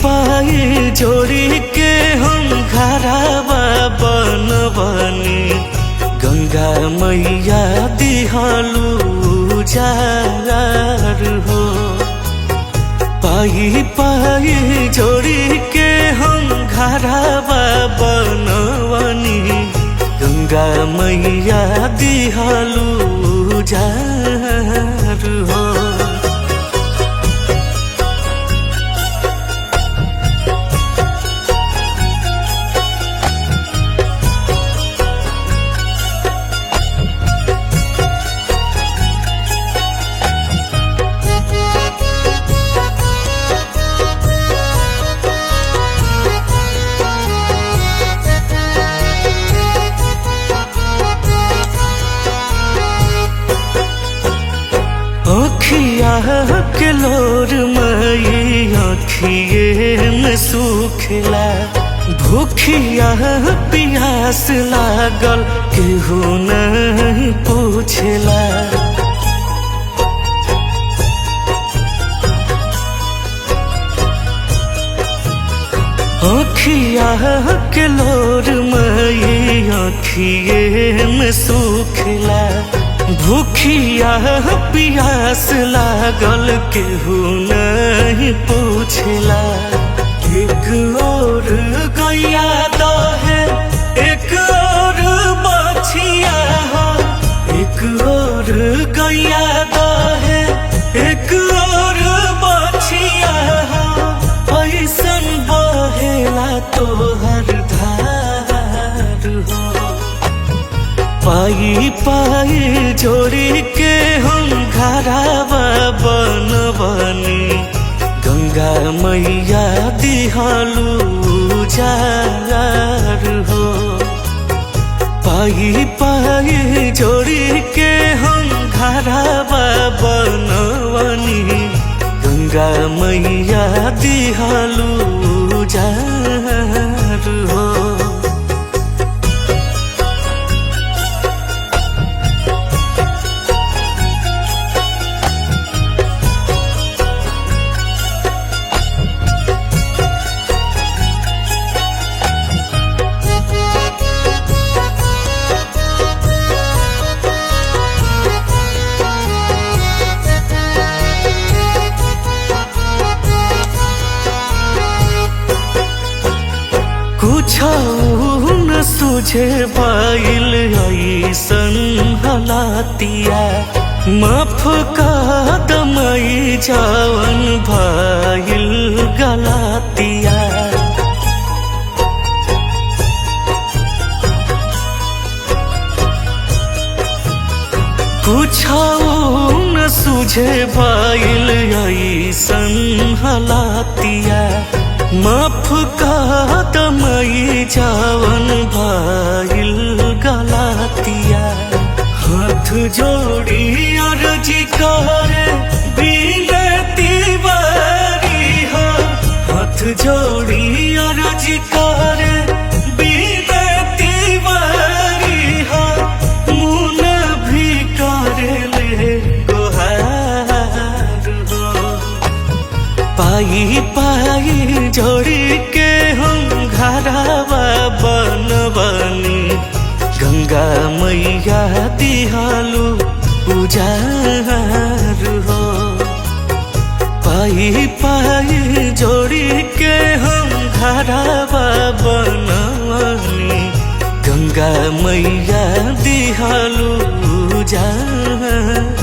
पाई जोड़ी के हम घरवा बनवनी गंगा मैया दिहलू जार हो। पाई जोड़ी के हम घरवा बनवनी गंगा मैया दिहलू जार हो। अखिया के लोर मई अखिए में सुखला भूखिया पियास लागल केहू नहीं पूछला। अखिया के लोर मई अखिए में सुखला भूखिया पियास लागल केहू नहीं पूछला। एक और गैया दहे एक और बछिया हो, एक और गैया दहे एक और बछिया हो। ऐसन बहेला तोहर धार हो। पाई जोड़ी के हम घरवा बनवनी गंगा मैया दिहलू जार हो। पाई जोड़ी के हम घरवा बनवनी गंगा मैया दिहलू जार हो। कुछ न सुझे पाइल ऐसन हलातिया माफ का दमई जावन भाइल गलातिया। कुछ न सुझे पाइल ऐसन हलातिया माफ का दमई जावन भाइल गलातिया। हाथ जोड़ी अर्जी करे बिनती बारी हो, हाथ जोड़ी अर्जी करे बिनती बारी हो। मुन भी करे ले गोहार हो। पाई जोड़ी के हम घरवा बनवनी गंगा मैया दिहलू उजार हो। पाई जोड़ी के हम घरवा बनवनी गंगा मैया दिहलू उजार